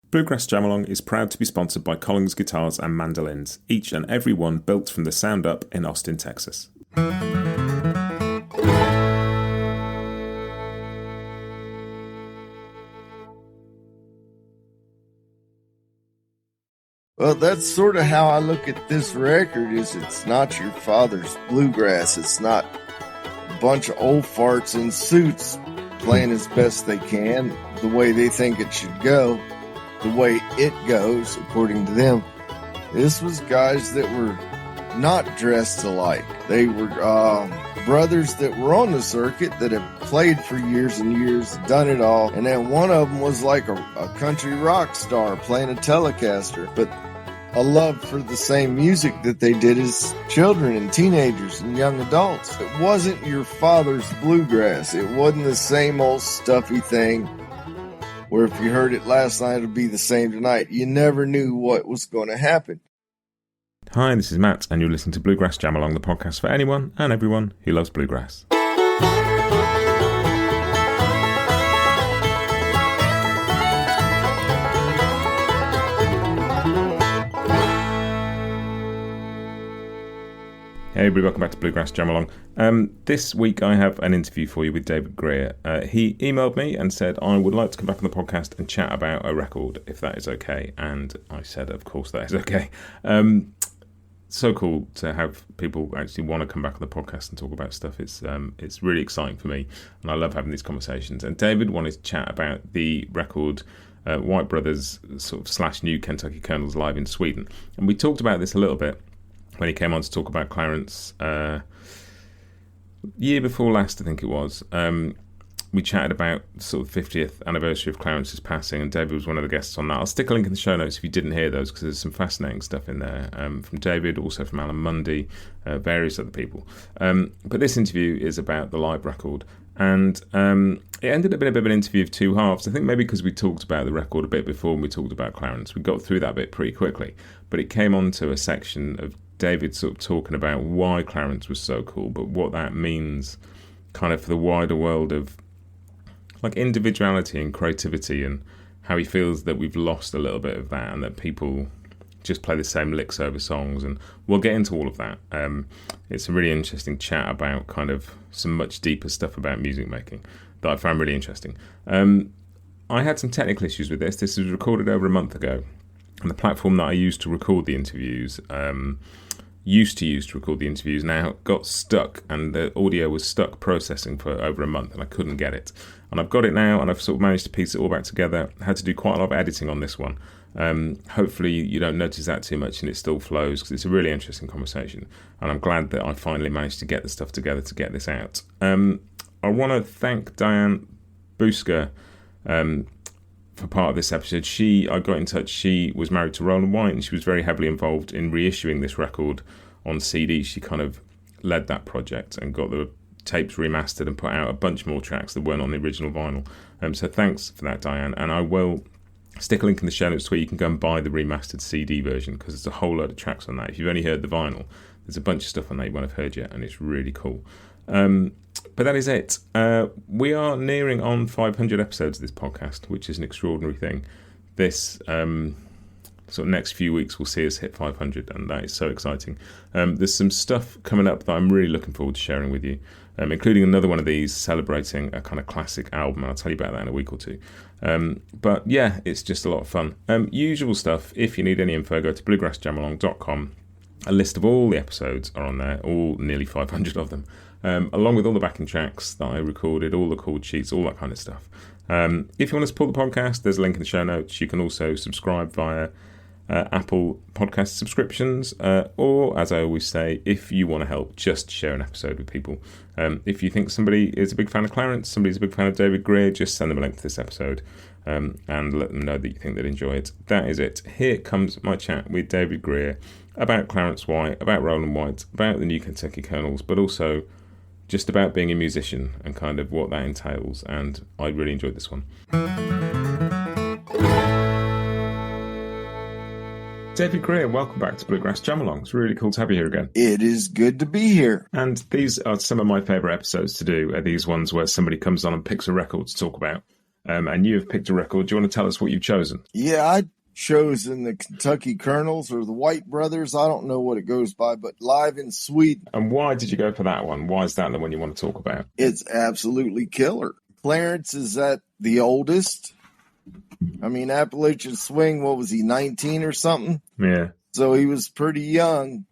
Bluegrass Jamalong is proud to be sponsored by Collins Guitars and Mandolins, each and every one built from the sound up in Austin, Texas. Well, that's sort of how I look at this record. It's not your father's bluegrass. It's not a bunch of old farts in suits playing as best they can, the way they think it should go, the way it goes, according to them. This was guys that were not dressed alike. They were brothers that were on the circuit that have played for years and years, done it all. And then one of them was like a country rock star playing a Telecaster, but a love for the same music that they did as children and teenagers and young adults. It wasn't your father's bluegrass. It wasn't the same old stuffy thing where if you heard it last night, it'd be the same tonight. You never knew what was going to happen. Hi, this is Matt, and you're listening to Bluegrass Jamalong, the podcast for anyone and everyone who loves bluegrass. Hey everybody, welcome back to Bluegrass Jamalong. This week I have an interview for you with David Grier. He emailed me and said I would like to come back on the podcast and chat about a record, if that is okay. And I said, of course that is okay. So cool to have people actually want to come back on the podcast and talk about stuff. It's really exciting for me, and I love having these conversations. And David wanted to chat about the record White Brothers sort of / New Kentucky Colonels live in Sweden. And we talked about this a little bit when he came on to talk about Clarence, year before last, I think it was. We chatted about sort of 50th anniversary of Clarence's passing, and David was one of the guests on that. I'll stick a link in the show notes if you didn't hear those, because there's some fascinating stuff in there from David, also from Alan Mundy, various other people. But this interview is about the live record, and it ended up being a bit of an interview of two halves. I think maybe because we talked about the record a bit before and we talked about Clarence. We got through that bit pretty quickly, but it came on to a section of David sort of talking about why Clarence was so cool, but what that means kind of for the wider world of like individuality and creativity, and how he feels that we've lost a little bit of that and that people just play the same licks over songs. And we'll get into all of that. It's a really interesting chat about kind of some much deeper stuff about music making that I found really interesting. I had some technical issues with this. This was recorded over a month ago, and the platform that I used to record the interviews used to use to record the interviews now got stuck, and the audio was stuck processing for over a month, and I couldn't get it. And I've got it now, and I've sort of managed to piece it all back together. I had to do quite a lot of editing on this one. Hopefully you don't notice that too much and it still flows, because it's a really interesting conversation, and I'm glad that I finally managed to get the stuff together to get this out. I want to thank Diane Buska for part of this episode. I got in touch. She was married to Roland White, and she was very heavily involved in reissuing this record on CD. She kind of led that project and got the tapes remastered and put out a bunch more tracks that weren't on the original vinyl. So thanks for that, Diane. And I will stick a link in the show notes where you can go and buy the remastered CD version, because there's a whole load of tracks on that. If you've only heard the vinyl, there's a bunch of stuff on that you won't have heard yet, and it's really cool. But that is it. We are nearing on 500 episodes of this podcast, which is an extraordinary thing. This sort of next few weeks will see us hit 500, and that is so exciting. There's some stuff coming up that I'm really looking forward to sharing with you, including another one of these celebrating a kind of classic album, and I'll tell you about that in a week or two. But yeah, it's just a lot of fun. Usual stuff. If you need any info, go to bluegrassjamalong.com. A list of all the episodes are on there, all nearly 500 of them, along with all the backing tracks that I recorded, all the chord sheets, all that kind of stuff. If you want to support the podcast, there's a link in the show notes. You can also subscribe via Apple Podcast subscriptions, or, as I always say, if you want to help, just share an episode with people. If you think somebody is a big fan of Clarence, somebody's a big fan of David Grier, just send them a link to this episode and let them know that you think they'd enjoy it. That is it. Here comes my chat with David Grier about Clarence White, about Roland White, about the New Kentucky Colonels, but also just about being a musician and kind of what that entails. And I really enjoyed this one. David Grier, welcome back to Bluegrass Jamalong. It's really cool to have you here again. It is good to be here. And these are some of my favourite episodes to do, are these ones where somebody comes on and picks a record to talk about. And you have picked a record. Do you want to tell us what you've chosen? Yeah, I chosen the Kentucky Colonels or the White Brothers. I don't know what it goes by, but Live in Sweden. And why did you go for that one? Why is that the one you want to talk about? It's absolutely killer. Clarence is at the oldest. I mean, Appalachian Swing, what was he, 19 or something? Yeah. So he was pretty young.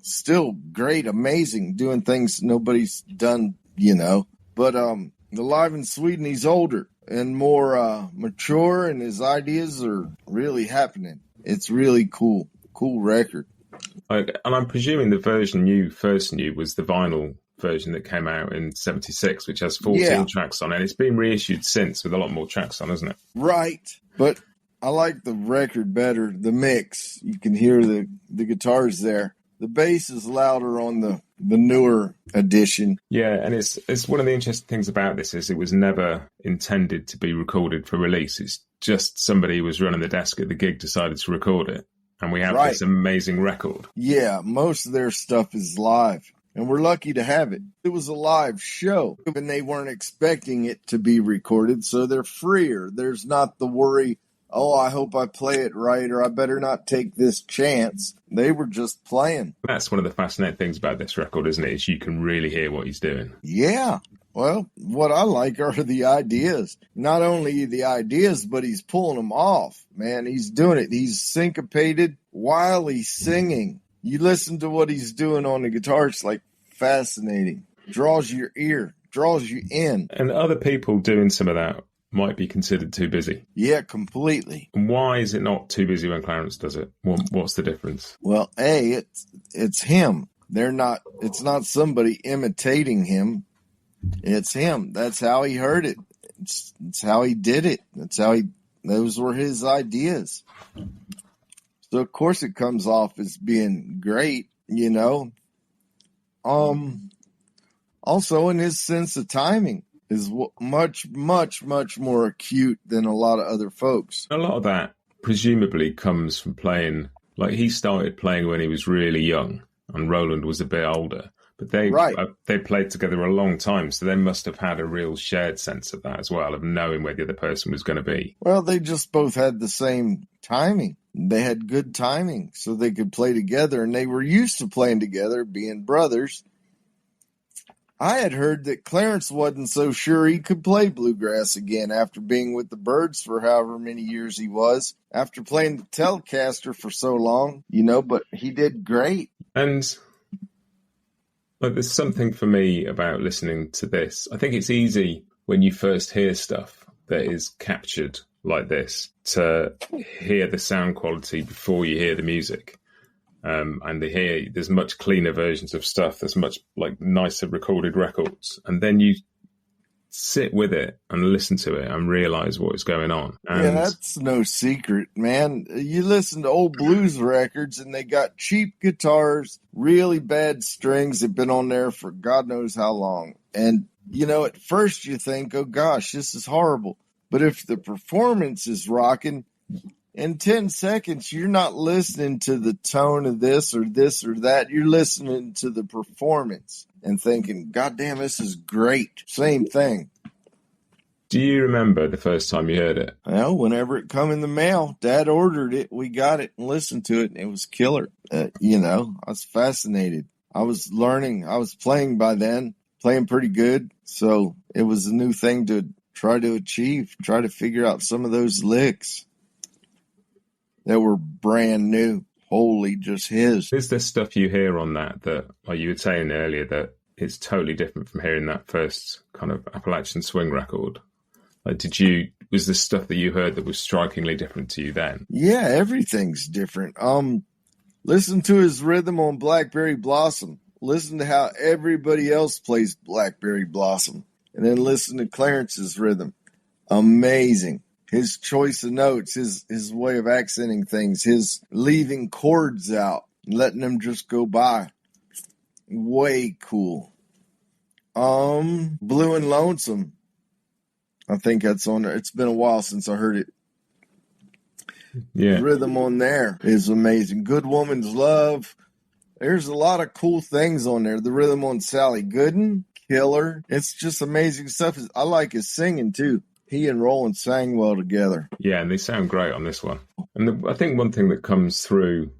Still great, amazing, doing things nobody's done, you know. But the Live in Sweden, he's older and more mature, and his ideas are really happening. It's really cool record. And I'm presuming the version you first knew was the vinyl version that came out in 76, which has 14 tracks on it. It's been reissued since with a lot more tracks on, isn't it? Right. But I like the record better, the mix. You can hear the guitars there. The bass is louder on the newer edition. Yeah, and it's one of the interesting things about this is it was never intended to be recorded for release. It's just somebody who was running the desk at the gig decided to record it. And we have this amazing record. Yeah, most of their stuff is live. And we're lucky to have it. It was a live show. And they weren't expecting it to be recorded, so they're freer. There's not the worry, oh, I hope I play it right, or I better not take this chance. They were just playing. That's one of the fascinating things about this record, isn't it? Is you can really hear what he's doing. Yeah. Well, what I like are the ideas. Not only the ideas, but he's pulling them off. Man, he's doing it. He's syncopated while he's singing. You listen to what he's doing on the guitar, it's like fascinating. Draws your ear, draws you in. And other people doing some of that might be considered too busy. Yeah, completely. And why is it not too busy when Clarence does it? What's the difference? Well, it's him. It's not somebody imitating him. It's him. That's how he heard it. It's how he did it. Those were his ideas. So of course it comes off as being great, you know. Also in his sense of timing is much, much, much more acute than a lot of other folks. A lot of that presumably comes from playing, like he started playing when he was really young and Roland was a bit older. But they played together a long time, so they must have had a real shared sense of that as well, of knowing where the other person was going to be. Well, they just both had the same timing. They had good timing, so they could play together, and they were used to playing together, being brothers. I had heard that Clarence wasn't so sure he could play bluegrass again after being with the Byrds for however many years he was, after playing the Telecaster for so long, you know, but he did great. And like, there's something for me about listening to this. I think it's easy when you first hear stuff that is captured like this to hear the sound quality before you hear the music. And there's much cleaner versions of stuff. There's much like nicer recorded records. And then you sit with it and listen to it and realize what is going on. And yeah, that's no secret, man. You listen to old blues records and they got cheap guitars, really bad strings that have been on there for God knows how long. And, you know, at first you think, oh gosh, this is horrible. But if the performance is rocking, in 10 seconds, you're not listening to the tone of this or that. You're listening to the performance and thinking, God damn, this is great. Same thing. Do you remember the first time you heard it? Well, whenever it come in the mail, Dad ordered it. We got it and listened to it, and it was killer. You know, I was fascinated. I was learning. I was playing by then, playing pretty good. So it was a new thing to try to achieve, try to figure out some of those licks that were brand new, wholly just his. Is there stuff you hear on that, like you were saying earlier, that it's totally different from hearing that first kind of Appalachian swing record? Like, was there stuff that you heard that was strikingly different to you then? Yeah, everything's different. Listen to his rhythm on Blackberry Blossom. Listen to how everybody else plays Blackberry Blossom. And then listen to Clarence's rhythm. Amazing. His choice of notes, his way of accenting things, his leaving chords out, letting them just go by. Way cool. Blue and Lonesome. I think that's on there. It's been a while since I heard it. Yeah. The rhythm on there is amazing. Good Woman's Love. There's a lot of cool things on there. The rhythm on Sally Gooden, killer. It's just amazing stuff. I like his singing too. He and Roland sang well together. Yeah, and they sound great on this one. And I think one thing that comes through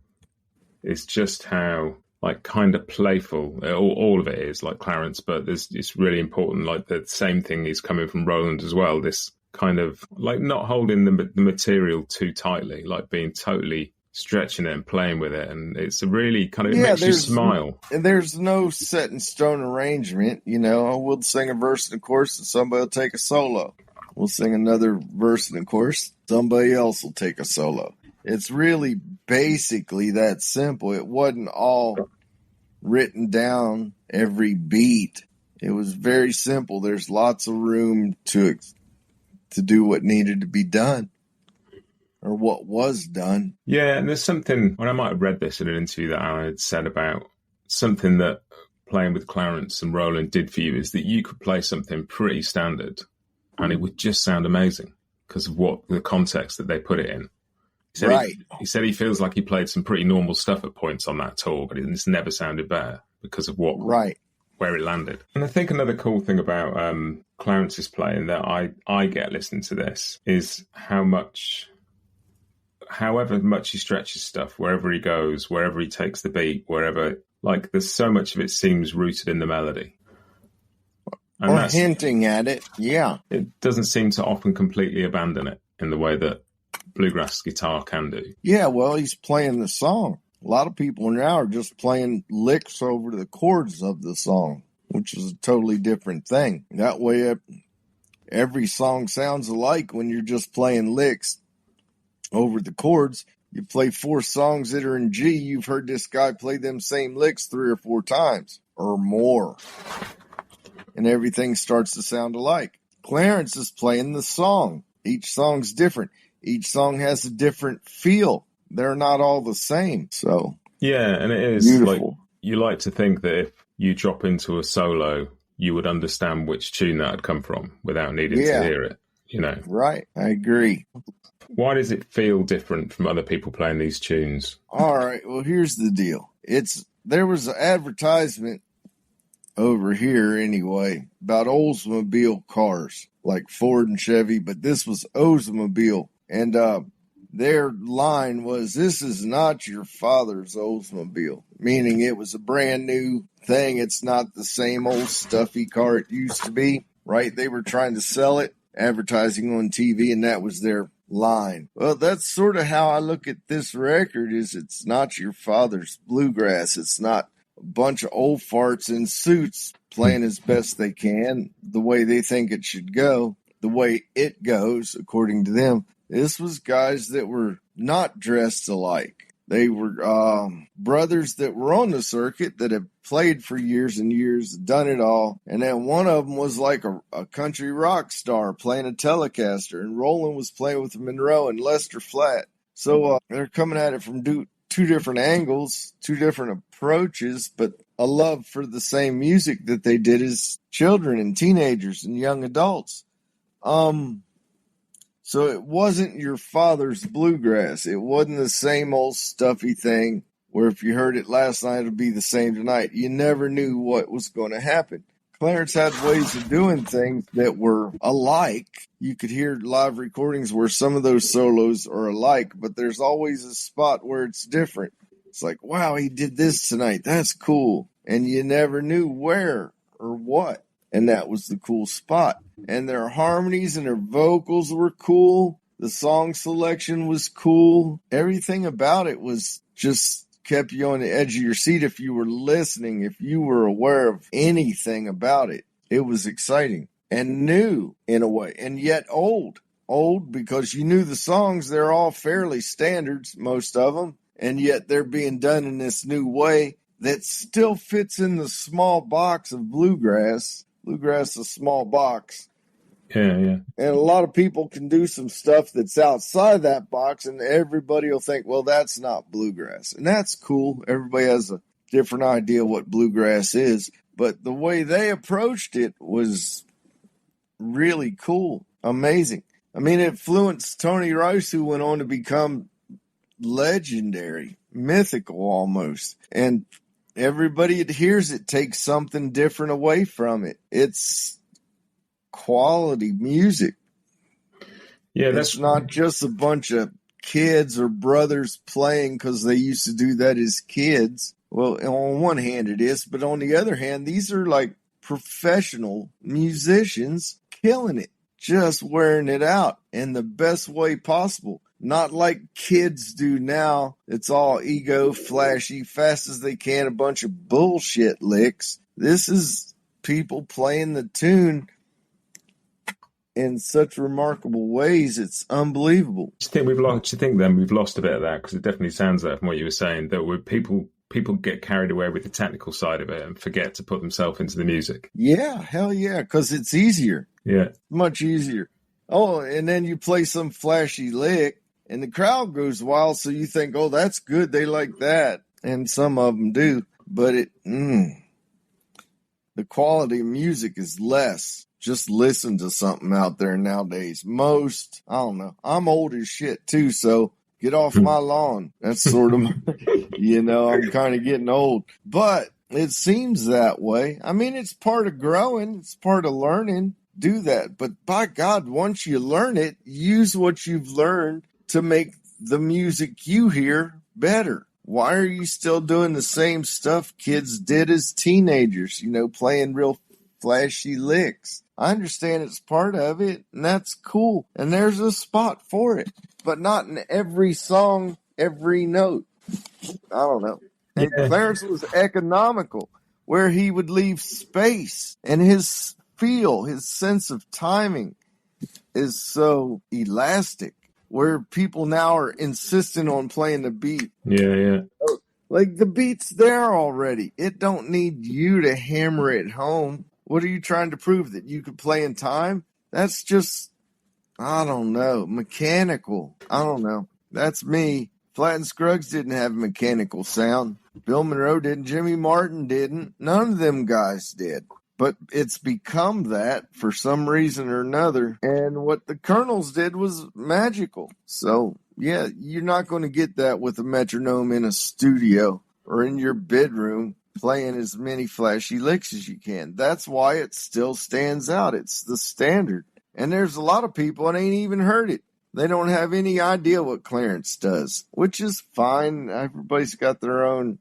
is just how, like, kind of playful all of it is, like Clarence, but it's really important. Like, the same thing is coming from Roland as well. This kind of, like, not holding the material too tightly, like being totally stretching it and playing with it. And it's a really kind of, it makes you smile. And there's no set in stone arrangement. You know, we'll sing a verse and a chorus and somebody will take a solo. We'll sing another verse and a chorus, somebody else will take a solo. It's really basically that simple. It wasn't all written down every beat. It was very simple. There's lots of room to do what needed to be done, or what was done. Yeah, and there's something, when I might have read this in an interview that Alan had said about something that playing with Clarence and Roland did for you, is that you could play something pretty standard and it would just sound amazing because of what the context that they put it in. He said he feels like he played some pretty normal stuff at points on that tour, but it's never sounded better because of where it landed. And I think another cool thing about Clarence's playing that I get listening to this is however much he stretches stuff, wherever he goes, wherever he takes the beat, wherever, like, there's so much of it seems rooted in the melody. And or hinting at it, yeah. It doesn't seem to often completely abandon it in the way that bluegrass guitar can do. Yeah, well, he's playing the song. A lot of people now are just playing licks over the chords of the song, which is a totally different thing. That way, every song sounds alike when you're just playing licks over the chords. You play 4 songs that are in G, you've heard this guy play them same licks 3 or 4 times or more. And everything starts to sound alike. Clarence is playing the song. Each song's different. Each song has a different feel. They're not all the same. So yeah, and it is beautiful. Like, you like to think that if you drop into a solo, you would understand which tune that had come from without needing to hear it. You know, right? I agree. Why does it feel different from other people playing these tunes? All right. Well, here's the deal. There was an advertisement over here anyway about Oldsmobile cars, like Ford and Chevy, but this was Oldsmobile. And their line was, "This is not your father's Oldsmobile," meaning it was a brand new thing. It's not the same old stuffy car it used to be, right? They were trying to sell it, advertising on TV, and that was their line. Well, that's sort of how I look at this record. Is it's not your father's bluegrass. It's not a bunch of old farts in suits playing as best they can, the way they think it should go, the way it goes, according to them. This was guys that were not dressed alike. They were brothers that were on the circuit that have played for years and years, done it all. And then one of them was like a country rock star playing a Telecaster, and Roland was playing with Monroe and Lester Flatt. So they're coming at it from two different angles, 2 different approaches, but a love for the same music that they did as children and teenagers and young adults. So it wasn't your father's bluegrass. It wasn't the same old stuffy thing where if you heard it last night, it'll be the same tonight. You never knew what was going to happen. Clarence had ways of doing things that were alike. You could hear live recordings where some of those solos are alike, but there's always a spot where it's different. It's like, wow, he did this tonight. That's cool. And you never knew where or what. And that was the cool spot. And their harmonies and their vocals were cool. The song selection was cool. Everything about it was just kept you on the edge of your seat if you were listening, if you were aware of anything about it. It was exciting and new in a way, and yet old. Old because you knew the songs, they're all fairly standards, most of them, and yet they're being done in this new way that still fits in the small box of bluegrass. Bluegrass is a small box. Yeah. And a lot of people can do some stuff that's outside that box, and everybody will think, well, that's not bluegrass. And that's cool. Everybody has a different idea what bluegrass is. But the way they approached it was really cool. Amazing. I mean, it influenced Tony Rice, who went on to become legendary, mythical almost. And everybody that hears it takes something different away from it. It's quality music. Yeah, it's not just a bunch of kids or brothers playing because they used to do that as kids. Well, on one hand it is, but on the other hand, these are like professional musicians killing it, just wearing it out in the best way possible. Not like kids do now. It's all ego, flashy, fast as they can, a bunch of bullshit licks. This is people playing the tune in such remarkable ways. It's unbelievable. Do you think we've lost a bit of that? Because it definitely sounds like from what you were saying that people get carried away with the technical side of it and forget to put themselves into the music. Yeah, hell yeah, because it's easier. Yeah. Much easier. Oh, and then you play some flashy lick and the crowd goes wild, so you think, oh, that's good, they like that. And some of them do. But the quality of music is less. Just listen to something out there nowadays. Most, I don't know. I'm old as shit too, so get off my lawn. That's sort of, I'm kind of getting old. But it seems that way. I mean, it's part of growing. It's part of learning. Do that. But by God, once you learn it, use what you've learned to make the music you hear better. Why are you still doing the same stuff kids did as teenagers, playing real flashy licks? I understand it's part of it, and that's cool. And there's a spot for it, but not in every song, every note. I don't know. And Clarence was economical, where he would leave space, and his feel, his sense of timing is so elastic, where people now are insistent on playing the beat. Yeah. Like, the beat's there already. It don't need you to hammer it home. What are you trying to prove? That you could play in time? That's just, I don't know, mechanical. I don't know. That's me. Flat and Scruggs didn't have mechanical sound. Bill Monroe didn't. Jimmy Martin didn't. None of them guys did. But it's become that for some reason or another. And what the Colonels did was magical. So, yeah, you're not going to get that with a metronome in a studio or in your bedroom playing as many flashy licks as you can. That's why it still stands out. It's the standard. And there's a lot of people that ain't even heard it. They don't have any idea what Clarence does, which is fine. Everybody's got their own,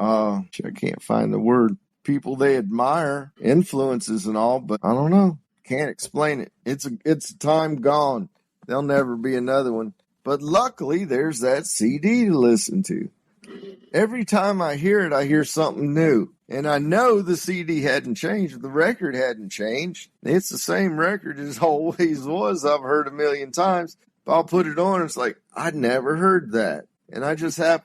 I can't find the word, people they admire, influences and all, but I don't know. Can't explain it. It's a time gone. There'll never be another one. But luckily, there's that CD to listen to. Every time I hear it, I hear something new. And I know the CD hadn't changed. The record hadn't changed. It's the same record as always was. I've heard a million times. But I'll put it on, and it's like, I'd never heard that. And I just have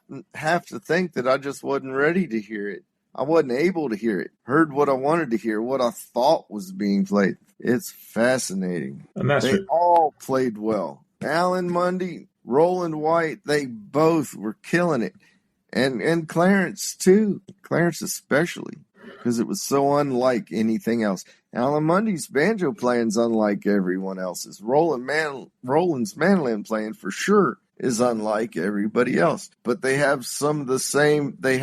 to think that I just wasn't ready to hear it. I wasn't able to hear it. Heard what I wanted to hear, what I thought was being played. It's fascinating. And they all played well. Alan Mundy, Roland White, they both were killing it. And Clarence, too. Clarence especially, because it was so unlike anything else. Alan Mundy's banjo playing's unlike everyone else's. Roland's mandolin playing, for sure, is unlike everybody else. But they have some of the same, they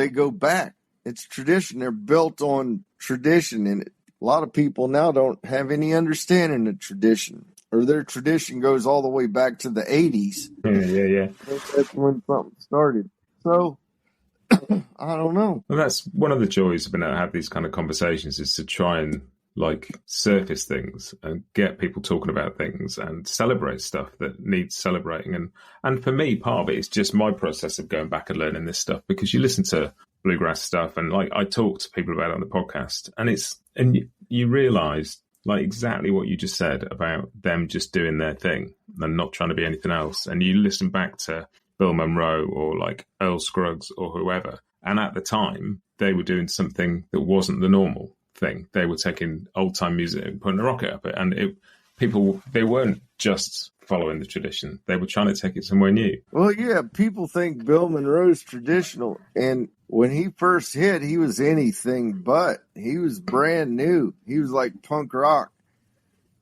go back. It's tradition. They're built on tradition, and a lot of people now don't have any understanding of tradition. Or their tradition goes all the way back to the 80s. Yeah. That's when something started. So, I don't know. Well, that's one of the joys of being able to have these kind of conversations, is to try and surface things and get people talking about things and celebrate stuff that needs celebrating. And for me, part of it is just my process of going back and learning this stuff, because you listen to bluegrass stuff and I talk to people about it on the podcast, and you realise exactly what you just said about them just doing their thing and not trying to be anything else. And you listen back to Bill Monroe or Earl Scruggs or whoever, and at the time they were doing something that wasn't the normal thing. They were taking old time music and putting a rocket up it, and they weren't just following the tradition. They were trying to take it somewhere new. Well, yeah, people think Bill Monroe's traditional, and when he first hit, he was anything but. He was brand new. He was like punk rock,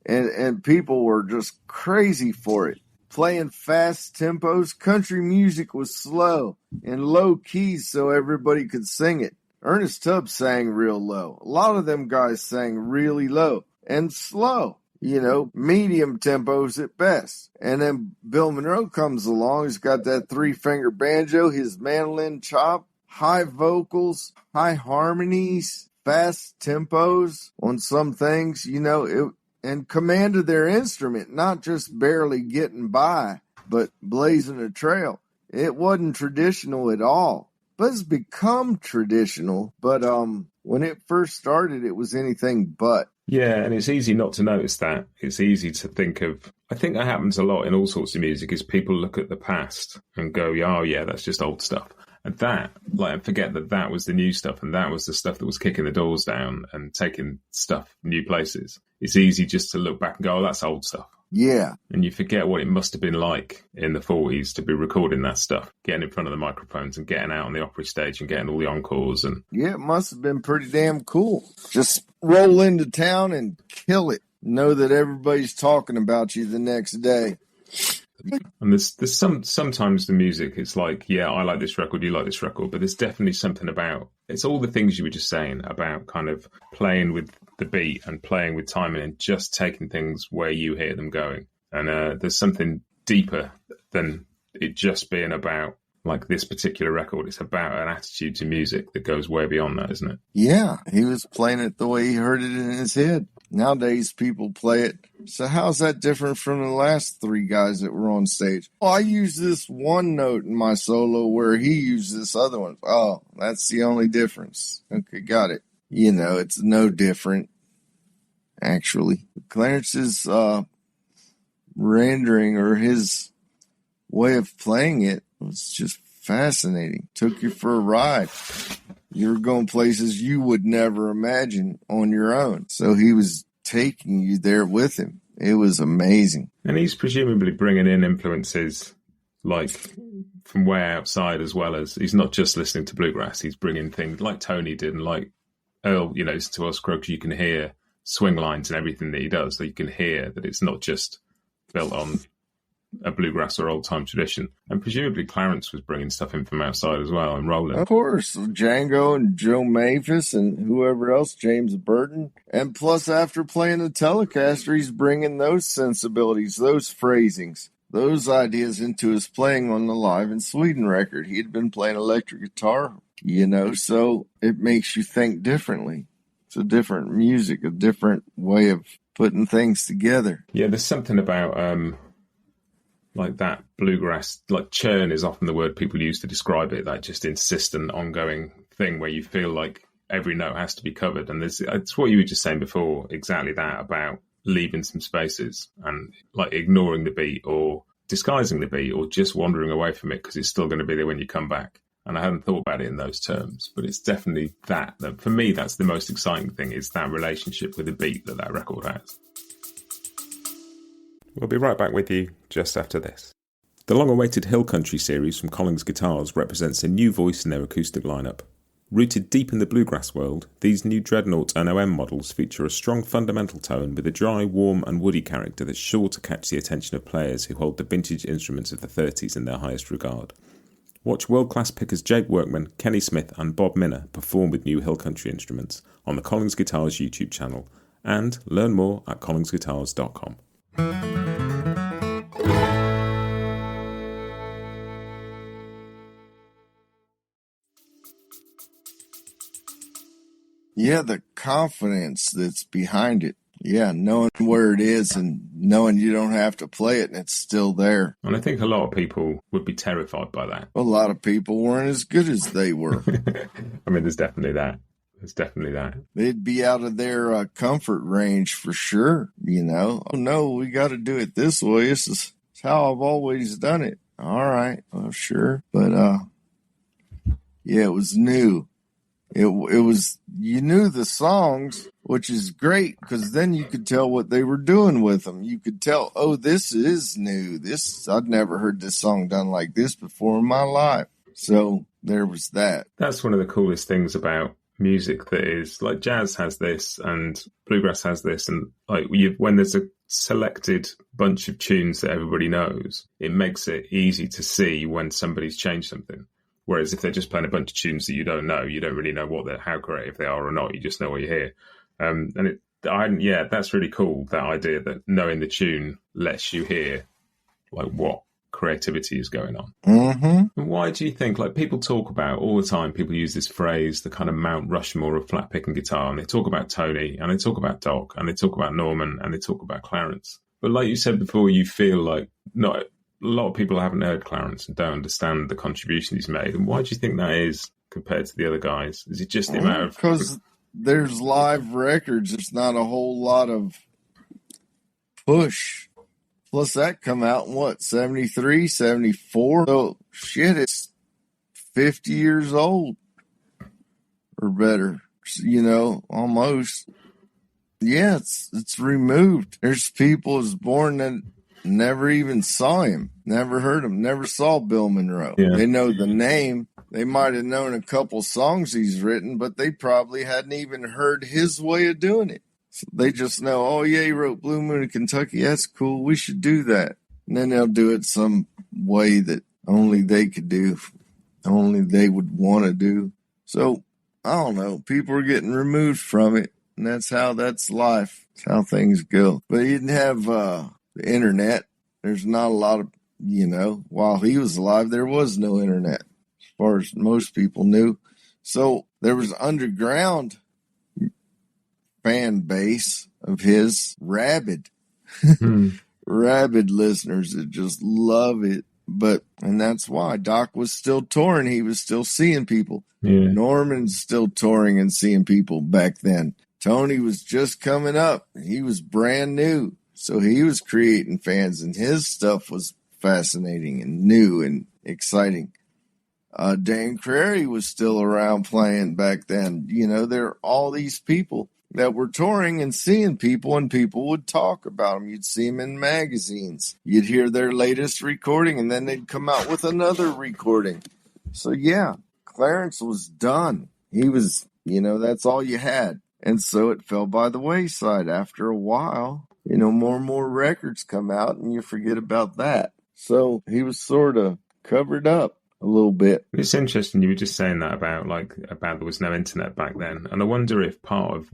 and people were just crazy for it. Playing fast tempos. Country music was slow and low keys so everybody could sing it. Ernest Tubb sang real low. A lot of them guys sang really low and slow. medium tempos at best. And then Bill Monroe comes along. He's got that 3-finger banjo, his mandolin chop, high vocals, high harmonies, fast tempos on some things, and command of their instrument, not just barely getting by, but blazing a trail. It wasn't traditional at all, but it's become traditional. But when it first started, it was anything but. Yeah, and it's easy not to notice that. It's easy to think of, I think that happens a lot in all sorts of music, is people look at the past and go, oh yeah, that's just old stuff. And forget that was the new stuff, and that was the stuff that was kicking the doors down and taking stuff new places. It's easy just to look back and go, oh, that's old stuff. Yeah. And you forget what it must have been like in the 40s to be recording that stuff, getting in front of the microphones and getting out on the Opry stage and getting all the encores. And yeah, it must have been pretty damn cool. Just roll into town and kill it. Know that everybody's talking about you the next day. And there's sometimes the music, it's like, yeah, I like this record, you like this record, but there's definitely something about, it's all the things you were just saying about kind of playing with the beat and playing with timing and just taking things where you hear them going. And there's something deeper than it just being about like this particular record. It's about an attitude to music that goes way beyond that, isn't it? Yeah, he was playing it the way he heard it in his head. Nowadays, people play it. So how's that different from the last 3 guys that were on stage? Oh, I use this one note in my solo where he used this other one. Oh, that's the only difference. Okay, got it. It's no different, actually. Clarence's rendering or his way of playing it was just fascinating. Took you for a ride. You're going places you would never imagine on your own. So he was taking you there with him. It was amazing. And he's presumably bringing in influences like from way outside, as well as he's not just listening to bluegrass. He's bringing things like Tony did and like Earl, listen to Earl Scruggs. You can hear swing lines and everything that he does. So you can hear that it's not just built on a bluegrass or old time tradition. And presumably Clarence was bringing stuff in from outside as well, and Roland. Of course, Django and Joe Mavis and whoever else, James Burton. And plus, after playing the Telecaster, he's bringing those sensibilities, those phrasings, those ideas into his playing on the Live in Sweden record. He had been playing electric guitar, so it makes you think differently. It's a different music, a different way of putting things together. Yeah, there's something about like that bluegrass, like churn is often the word people use to describe it, that just insistent, ongoing thing where you feel like every note has to be covered. And it's what you were just saying before, exactly that, about leaving some spaces and like ignoring the beat or disguising the beat or just wandering away from it because it's still going to be there when you come back. And I hadn't thought about it in those terms, but it's definitely that for me, that's the most exciting thing, is that relationship with the beat that record has. We'll be right back with you just after this. The long-awaited Hill Country series from Collings Guitars represents a new voice in their acoustic lineup. Rooted deep in the bluegrass world, these new Dreadnought NOM models feature a strong fundamental tone with a dry, warm and woody character that's sure to catch the attention of players who hold the vintage instruments of the 30s in their highest regard. Watch world-class pickers Jake Workman, Kenny Smith and Bob Minner perform with new Hill Country instruments on the Collings Guitars YouTube channel, and learn more at collingsguitars.com. Yeah, the confidence that's behind it. Yeah, knowing where it is and knowing you don't have to play it and it's still there. And I think a lot of people would be terrified by that. A lot of people weren't as good as they were. I mean, there's definitely that. They'd be out of their comfort range for sure, Oh, no, we got to do it this way. This is how I've always done it. All right, well, sure. But, yeah, it was new. It was, you knew the songs, which is great because then you could tell what they were doing with them. You could tell, oh, this is new. I'd never heard this song done like this before in my life. So there was that. That's one of the coolest things about music, that is like jazz has this and bluegrass has this, and like when there's a selected bunch of tunes that everybody knows, it makes it easy to see when somebody's changed something. Whereas if they're just playing a bunch of tunes that you don't know, you don't really know how creative they are or not. You just know what you hear. And Yeah, that's really cool. That idea that knowing the tune lets you hear like what creativity is going on. Mm-hmm. And why do you think, like, people talk about all the time, people use this phrase, the kind of Mount Rushmore of flat pick and guitar, and they talk about Tony, and they talk about Doc, and they talk about Norman, and they talk about Clarence. But like you said before, you feel like not a lot of people haven't heard Clarence and don't understand the contribution he's made. And why do you think that is compared to the other guys? Is it just the amount of... Because there's live records. There's not a whole lot of push. Plus that come out in what, 73, 74? So shit, it's 50 years old or better, almost. Yeah, it's removed. There's people as born that never even saw him, never heard him, never saw Bill Monroe. Yeah. They know the name. They might have known a couple songs he's written, but they probably hadn't even heard his way of doing it. So they just know, oh, yeah, he wrote Blue Moon in Kentucky. That's cool. We should do that. And then they'll do it some way that only they could do, only they would want to do. So, I don't know. People are getting removed from it, and that's life. That's how things go. But he didn't have the internet. There's not a lot of, while he was alive, there was no internet, as far as most people knew. So, there was underground fan base of his, rabid listeners that just love it. And that's why Doc was still touring. He was still seeing people. Yeah. Norman's still touring and seeing people back then. Tony was just coming up. He was brand new. So he was creating fans, and his stuff was fascinating and new and exciting. Dan Crary was still around playing back then. There are all these people that were touring and seeing people, and people would talk about them. You'd see them in magazines. You'd hear their latest recording, and then they'd come out with another recording. So, yeah, Clarence was done. He was, that's all you had. And so it fell by the wayside. After a while, more and more records come out, and you forget about that. So he was sort of covered up a little bit. It's interesting you were just saying that about there was no internet back then, and I wonder if part of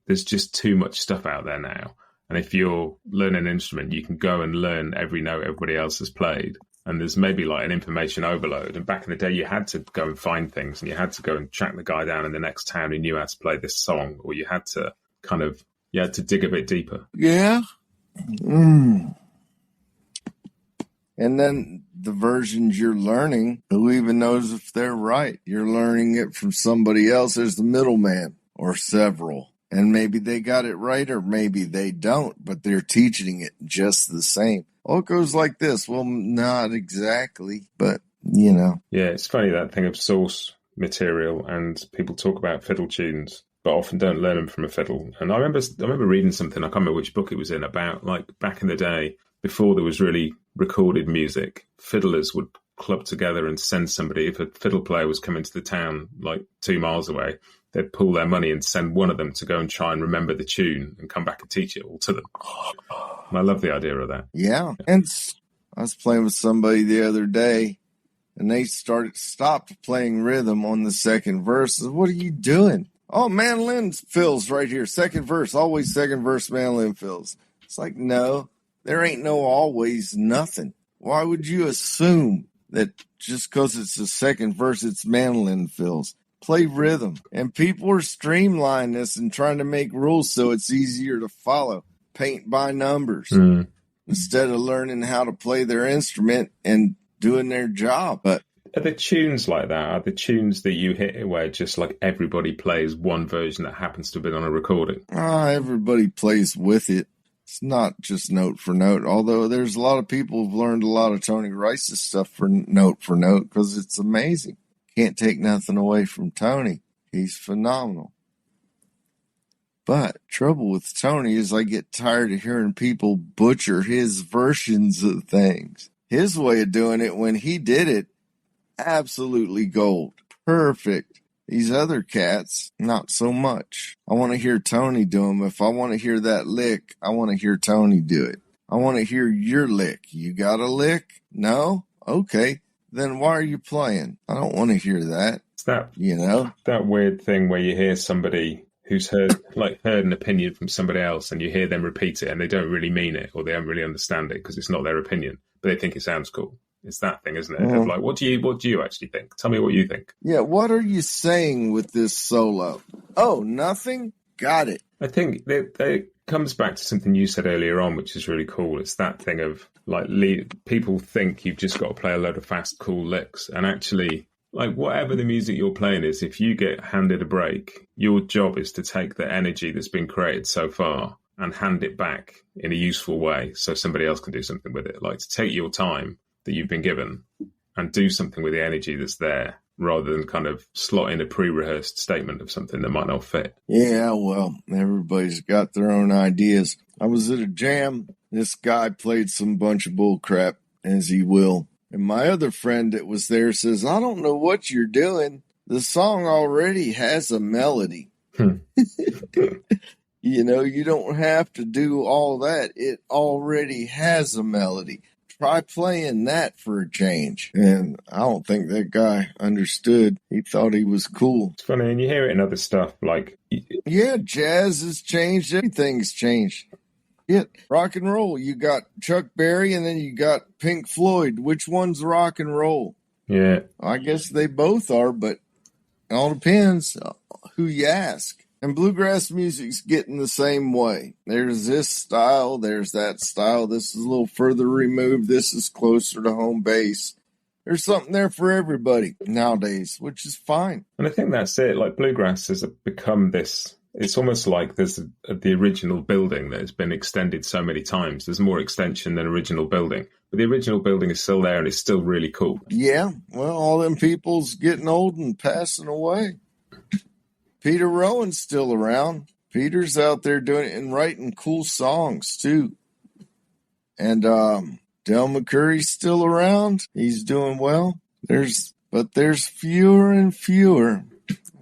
there's just too much stuff out there now, and if you're learning an instrument, you can go and learn every note everybody else has played, and there's maybe like an information overload. And back in the day, you had to go and find things, and you had to go and track the guy down in the next town who knew how to play this song, or you had to dig a bit deeper. Yeah. And then the versions you're learning, who even knows if they're right? You're learning it from somebody else. There's the middleman or several. And maybe they got it right or maybe they don't, but they're teaching it just the same. Oh, it goes like this. Well, not exactly, but, Yeah, it's funny, that thing of source material, and people talk about fiddle tunes, but often don't learn them from a fiddle. And I remember reading something, I can't remember which book it was in, about like back in the day, before there was really recorded music, fiddlers would club together and send somebody. If a fiddle player was coming to the town like 2 miles away, they'd pool their money and send one of them to go and try and remember the tune and come back and teach it all to them. And I love the idea of that. Yeah. And I was playing with somebody the other day, and they stopped playing rhythm on the second verse. I said, what are you doing? Oh, mandolin fills right here. Second verse, always second verse, mandolin fills. It's like, no. There ain't no always nothing. Why would you assume that just because it's the second verse, it's mandolin fills? Play rhythm. And people are streamlining this and trying to make rules so it's easier to follow. Paint by numbers. Instead of learning how to play their instrument and doing their job. But are the tunes like that? Are the tunes that you hit where just like everybody plays one version that happens to have been on a recording? Everybody plays with it. It's not just note for note, although there's a lot of people who've learned a lot of Tony Rice's stuff for note because it's amazing. Can't take nothing away from Tony. He's phenomenal. But trouble with Tony is I get tired of hearing people butcher his versions of things. His way of doing it when he did it, absolutely gold. Perfect. These other cats, not so much. I want to hear Tony do them. If I want to hear that lick, I want to hear Tony do it. I want to hear your lick. You got a lick? No? Okay. Then why are you playing? I don't want to hear that. It's that, that weird thing where you hear somebody who's heard an opinion from somebody else, and you hear them repeat it, and they don't really mean it, or they don't really understand it because it's not their opinion, but they think it sounds cool. It's that thing, isn't it? Of like, what do you actually think? Tell me what you think. Yeah, what are you saying with this solo? Oh, nothing? Got it. I think it comes back to something you said earlier on, which is really cool. It's that thing of like people think you've just got to play a load of fast, cool licks, and actually, like whatever the music you're playing is, if you get handed a break, your job is to take the energy that's been created so far and hand it back in a useful way so somebody else can do something with it. Like to take your time that you've been given and do something with the energy that's there, rather than kind of slot in a pre-rehearsed statement of something that might not fit. Yeah, well, everybody's got their own ideas. I was at a jam. This guy played some bunch of bull crap, as he will. And my other friend that was there says, I don't know what you're doing. The song already has a melody. You know, you don't have to do all that. It already has a melody. Try playing that for a change. And I don't think that guy understood. He thought he was cool. It's funny, and you hear it in other stuff, like... Yeah, jazz has changed. Everything's changed. Yeah, rock and roll. You got Chuck Berry, and then you got Pink Floyd. Which one's rock and roll? Yeah. I guess they both are, but it all depends who you ask. And bluegrass music's getting the same way. There's this style, there's that style. This is a little further removed. This is closer to home base. There's something there for everybody nowadays, which is fine. And I think that's it. Like bluegrass has become this, it's almost like there's the original building that has been extended so many times. There's more extension than original building. But the original building is still there and it's still really cool. Yeah, well, all them people's getting old and passing away. Peter Rowan's still around. Peter's out there doing it and writing cool songs too. And Del McCurry's still around. He's doing well. There's fewer and fewer,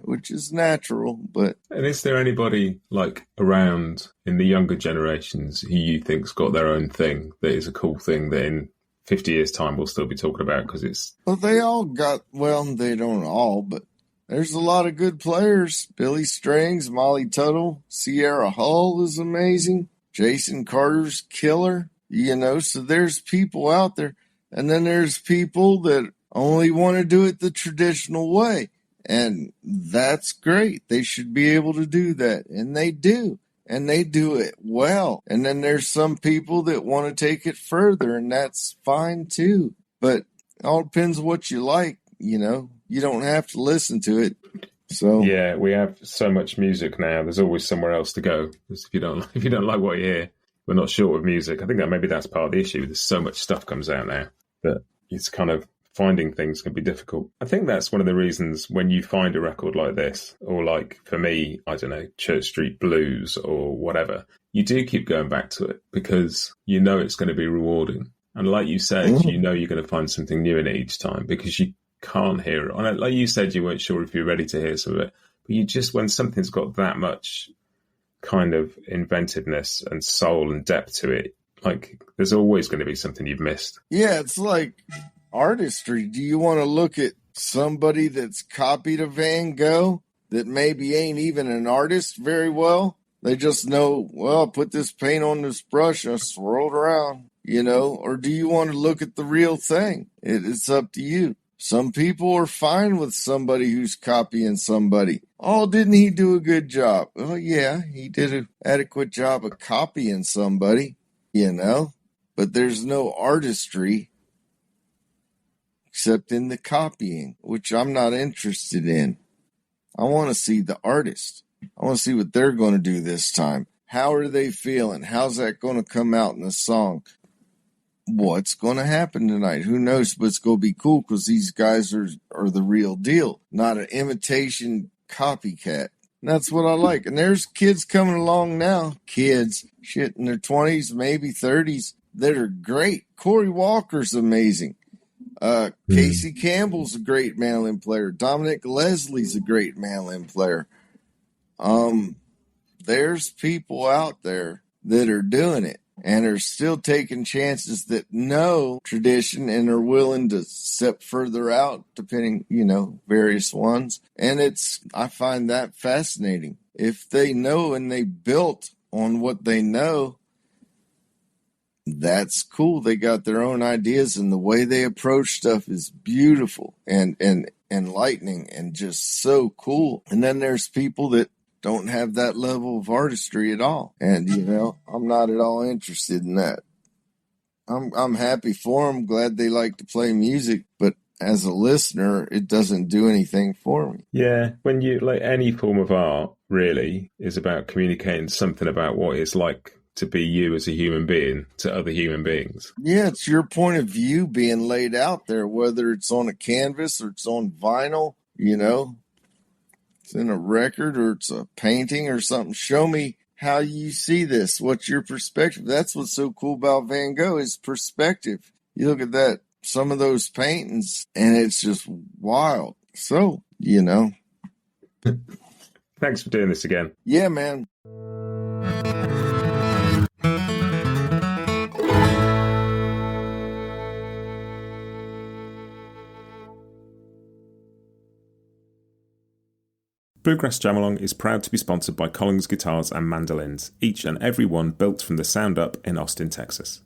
which is natural. But and is there anybody like around in the younger generations who you think's got their own thing that is a cool thing that in 50 years' time we'll still be talking about because it's... Well, they all got, well, they don't all, but there's a lot of good players. Billy Strings, Molly Tuttle, Sierra Hull is amazing. Jason Carter's killer. You know, so there's people out there. And then there's people that only want to do it the traditional way. And that's great. They should be able to do that. And they do. And they do it well. And then there's some people that want to take it further, and that's fine too. But it all depends what you like, you know. You don't have to listen to it. So yeah, we have so much music now. There's always somewhere else to go. If you don't like what you hear, we're not short of music. I think that maybe that's part of the issue. There's so much stuff comes out now that it's kind of finding things can be difficult. I think that's one of the reasons when you find a record like this, or like for me, I don't know, Church Street Blues or whatever, you do keep going back to it because you know it's going to be rewarding. And like you said, you know you're going to find something new in it each time because you can't hear it. And like you said, you weren't sure if you're ready to hear some of it, but you just, when something's got that much kind of inventiveness and soul and depth to it, like there's always going to be something you've missed. Yeah, it's like artistry. Do you want to look at somebody that's copied a Van Gogh that maybe ain't even an artist very well? They just know, well, put this paint on this brush and swirl it around, you know? Or do you want to look at the real thing? It's up to you. Some people are fine with somebody who's copying somebody. Oh, didn't he do a good job? Well, yeah, he did an adequate job of copying somebody, you know? But there's no artistry except in the copying, which I'm not interested in. I want to see the artist. I want to see what they're going to do this time. How are they feeling? How's that going to come out in the song? What's going to happen tonight? Who knows? But it's going to be cool because these guys are the real deal, not an imitation copycat. And that's what I like. And there's kids coming along now, kids, shit, in their 20s, maybe 30s, that are great. Corey Walker's amazing. Casey Campbell's a great mandolin player. Dominic Leslie's a great mandolin player. There's people out there that are doing it and are still taking chances that know tradition and are willing to step further out, depending, you know, various ones. And I find that fascinating. if they know and they built on what they know, that's cool. They got their own ideas, and the way they approach stuff is beautiful and enlightening and just so cool. And then there's people that don't have that level of artistry at all. And, I'm not at all interested in that. I'm happy for them, glad they like to play music, but as a listener, it doesn't do anything for me. Yeah, when you, like, any form of art really is about communicating something about what it's like to be you as a human being to other human beings. Yeah, it's your point of view being laid out there, whether it's on a canvas or it's on vinyl, it's in a record or it's a painting or something. Show me how you see this. What's your perspective? That's what's so cool about Van Gogh is perspective. You look at that, some of those paintings, and it's just wild. So, Thanks for doing this again. Yeah, man. Bluegrass Jamalong is proud to be sponsored by Collins Guitars and Mandolins, each and every one built from the sound up in Austin, Texas.